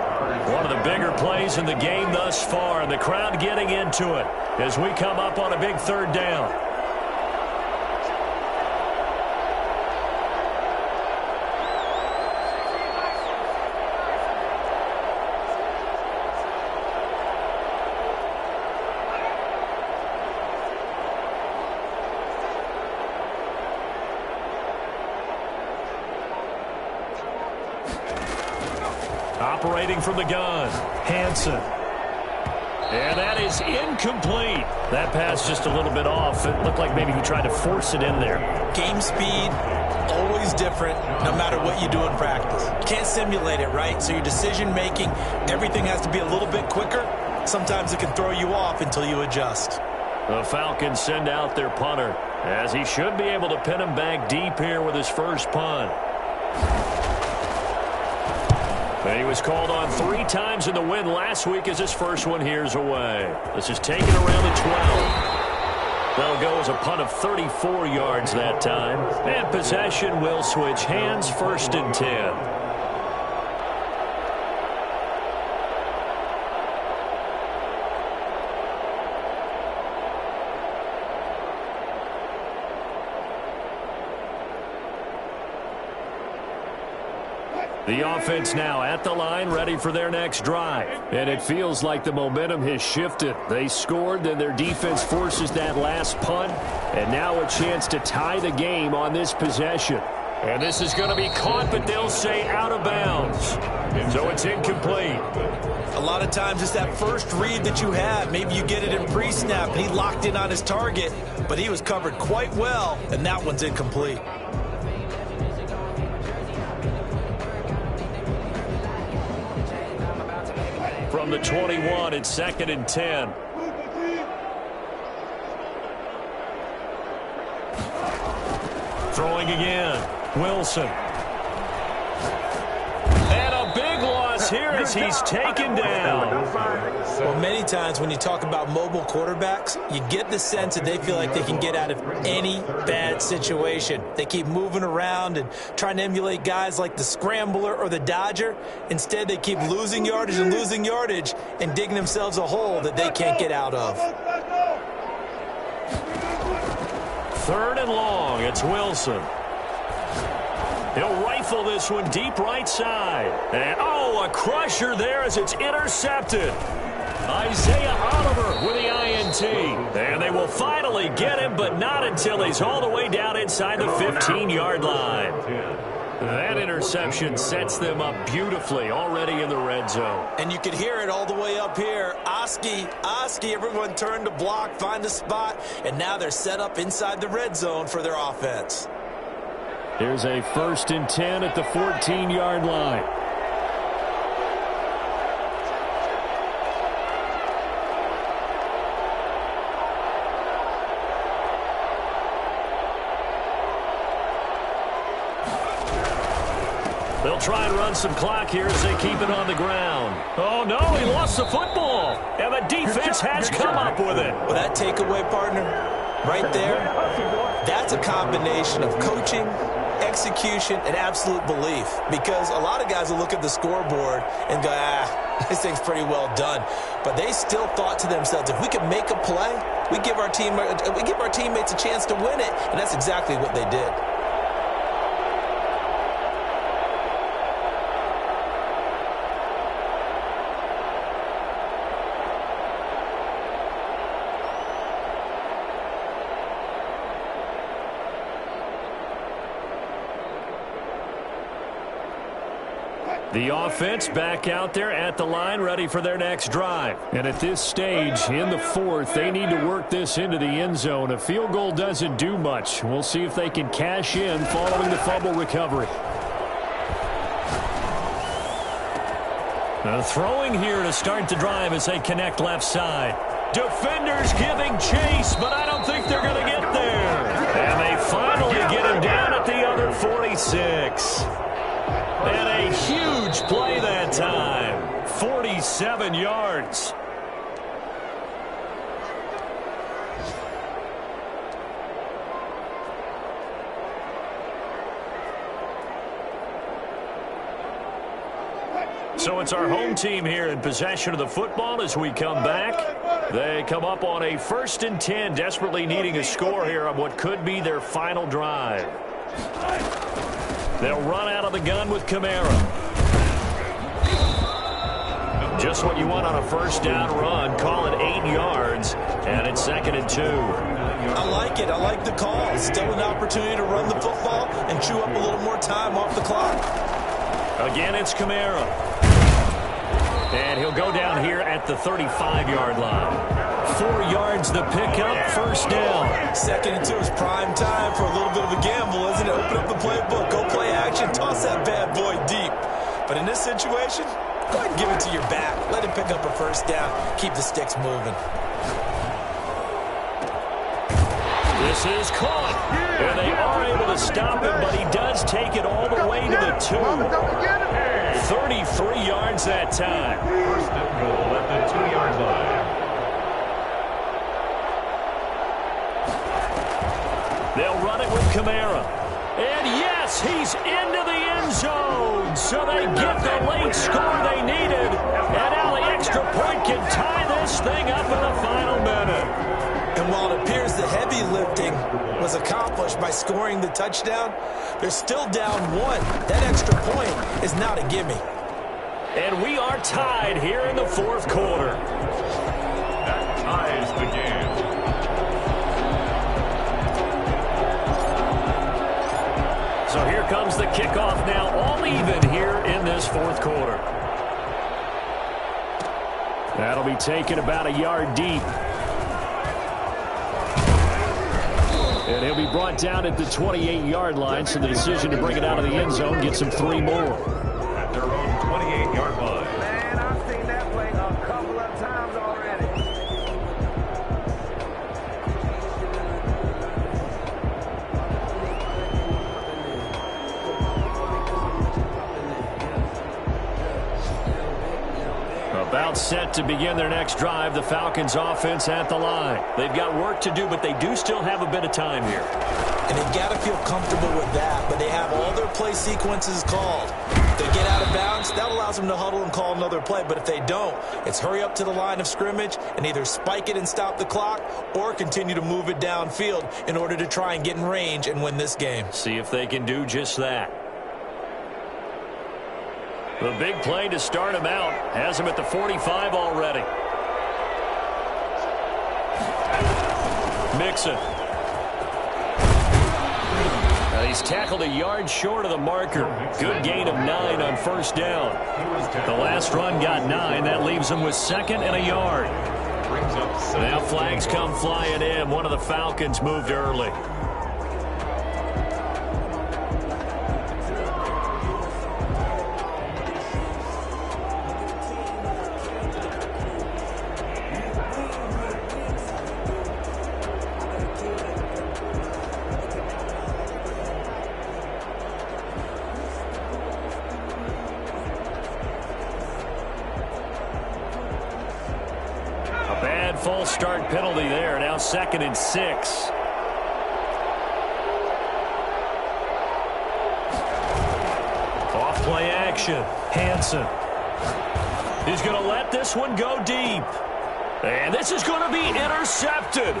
One of the bigger plays in the game thus far, and the crowd getting into it as we come up on a big 3rd down. Operating from the gun, Hansen. And that is incomplete. That pass just a little bit off. It looked like maybe he tried to force it in there. Game speed, always different, no matter what you do in practice. You can't simulate it, right? So your decision-making, everything has to be a little bit quicker. Sometimes it can throw you off until you adjust. The Falcons send out their punter, as he should be able to pin him back deep here with his first punt. And he was called on 3 times in the win last week as his first one here's away. This is taken around the 12. That'll go as a punt of 34 yards that time. And possession will switch hands, 1st and 10. The offense now at the line, ready for their next drive. And it feels like the momentum has shifted. They scored, then their defense forces that last punt. And now a chance to tie the game on this possession. And this is going to be caught, but they'll say out of bounds. So it's incomplete. A lot of times it's that first read that you have. Maybe you get it in pre-snap, and he locked in on his target, but he was covered quite well, and that one's incomplete. From the 21, it's 2nd and 10. Throwing again, Wilson. And a big loss here as he's taken down. Well, many times when you talk about mobile quarterbacks, you get the sense that they feel like they can get out of any bad situation. They keep moving around and trying to emulate guys like the Scrambler or the Dodger. Instead, they keep losing yardage and digging themselves a hole that they can't get out of. 3rd and long, it's Wilson. He'll rifle this one deep right side. And, oh, a crusher there as it's intercepted. Isaiah Oliver with the INT. And they will finally get him, but not until he's all the way down inside the 15-yard line. That interception sets them up beautifully already in the red zone. And you could hear it all the way up here. Oski, everyone turned to block, find a spot, and now they're set up inside the red zone for their offense. Here's a 1st and 10 at the 14-yard line. They'll try and run some clock here as they keep it on the ground. Oh, no, he lost the football. And the defense has come up with it. Well, that takeaway, partner, right there, that's a combination of coaching, execution, and absolute belief. Because a lot of guys will look at the scoreboard and go, this thing's pretty well done. But they still thought to themselves, if we can make a play, we give our teammates a chance to win it. And that's exactly what they did. The offense back out there at the line, ready for their next drive. And at this stage, in the 4th, they need to work this into the end zone. A field goal doesn't do much. We'll see if they can cash in following the fumble recovery. Throwing here to start the drive as they connect left side. Defenders giving chase, but I don't think they're going to get there. And they finally get him down at the other 46. And a huge play that time. 47 yards. So it's our home team here in possession of the football as we come back. They come up on a 1st and 10, desperately needing a score here on what could be their final drive. They'll run out of the gun with Kamara. Just what you want on a 1st down run. Call it 8 yards, and it's 2nd and 2. I like it. I like the call. Still an opportunity to run the football and chew up a little more time off the clock. Again, it's Kamara. And he'll go down here at the 35-yard line. 4 yards the pickup, 1st down. 2nd and 2 is prime time for a little bit of a gamble, isn't it? Open up the playbook, go play action, toss that bad boy deep. But in this situation, go ahead and give it to your back. Let him pick up a 1st down. Keep the sticks moving. This is caught. And they are able to stop him, but he does take it all the way to the 2. 33 yards that time. 1st and goal at the 2-yard line. They'll run it with Kamara. And yes, he's into the end zone. So they get the late score they needed. And now the extra point can tie this thing up in the final minute. And while it appears the heavy lifting was accomplished by scoring the touchdown, they're still down 1. That extra point is not a gimme. And we are tied here in the 4th quarter. That ties the game. So here comes the kickoff now, all even here in this 4th quarter. That'll be taken about a yard deep. And he'll be brought down at the 28-yard line, so the decision to bring it out of the end zone gets him 3 more. At their own 28-yard line. Man, I've seen that play a couple of times already. About set to begin their next drive, the Falcons offense at the line. They've got work to do, but they do still have a bit of time here. And they've got to feel comfortable with that, but they have all their play sequences called. If they get out of bounds, that allows them to huddle and call another play. But if they don't, it's hurry up to the line of scrimmage and either spike it and stop the clock or continue to move it downfield in order to try and get in range and win this game. See if they can do just that. The big play to start him out has him at the 45 already. Mixon. He's tackled a yard short of the marker. Good gain of 9 on first down. The last run got 9. That leaves him with 2nd and a yard. Now flags come flying in. One of the Falcons moved early. False start penalty there. Now 2nd and 6. Off play action. Hansen. He's going to let this one go deep. And this is going to be intercepted.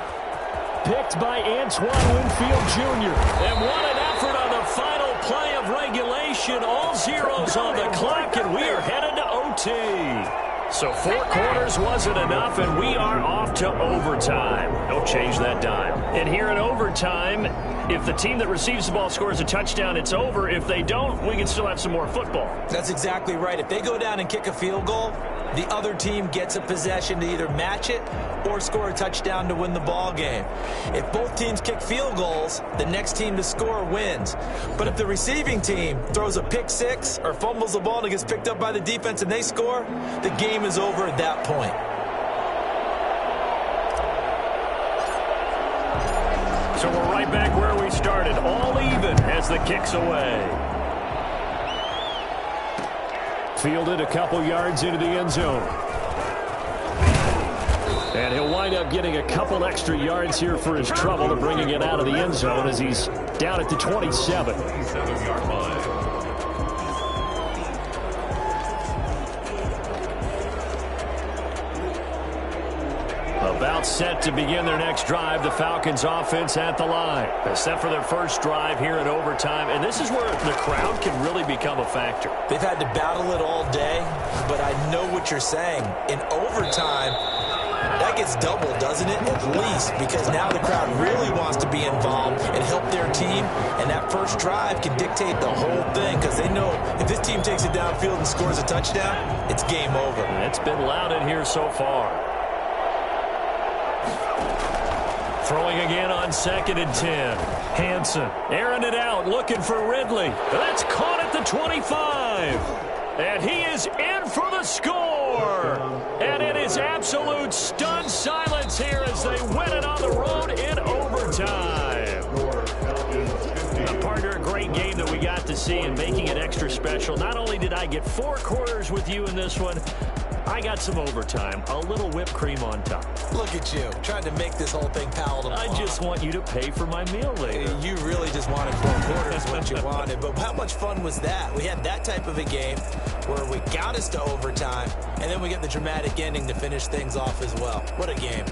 Picked by Antoine Winfield Jr. And what an effort on the final play of regulation. All zeros on the clock, and we are headed to OT. So 4 quarters wasn't enough, and we are off to overtime. Don't change that dime. And here in overtime, if the team that receives the ball scores a touchdown, it's over. If they don't, we can still have some more football. That's exactly right. If they go down and kick a field goal, the other team gets a possession to either match it or score a touchdown to win the ball game. If both teams kick field goals, the next team to score wins. But if the receiving team throws a pick six or fumbles the ball and it gets picked up by the defense and they score, the game is over at that point. So we're right back where we started, all even as the kick's away. Fielded a couple yards into the end zone. And he'll wind up getting a couple extra yards here for his trouble to bringing it out of the end zone as he's down at the 27. 27-yard line. About set to begin their next drive. The Falcons offense at the line. They're set for their first drive here in overtime. And this is where the crowd can really become a factor. They've had to battle it all day, but I know what you're saying. In overtime, that gets doubled, doesn't it? At least, because now the crowd really wants to be involved and help their team. And that first drive can dictate the whole thing because they know if this team takes it downfield and scores a touchdown, it's game over. It's been loud in here so far. Throwing again on 2nd and 10. Hansen airing it out, looking for Ridley. That's caught at the 25. And he is in for the score. And it is absolute stunned silence here as they win it on the road in overtime. Partner, a great game that we got to see and making it extra special. Not only did I get 4 quarters with you in this one, I got some overtime, a little whipped cream on top. Look at you, trying to make this whole thing palatable. I just want you to pay for my meal later. You really just wanted 4 quarters what you wanted. But how much fun was that? We had that type of a game where we got us to overtime, and then we get the dramatic ending to finish things off as well. What a game.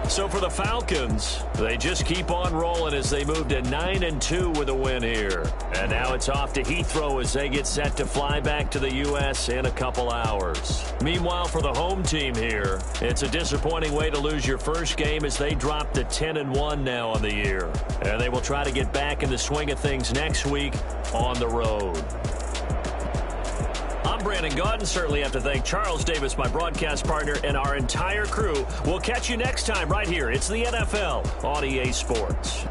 So for the Falcons, they just keep on rolling as they move to 9-2 with a win here. And now it's off to Heathrow as they get set to fly back to the U.S. in a couple hours. Meanwhile, for the home team here, it's a disappointing way to lose your first game as they drop to 10-1 now on the year. And they will try to get back in the swing of things next week on the road. I'm Brandon Gaudin. Certainly have to thank Charles Davis, my broadcast partner, and our entire crew. We'll catch you next time right here. It's the NFL on EA Sports.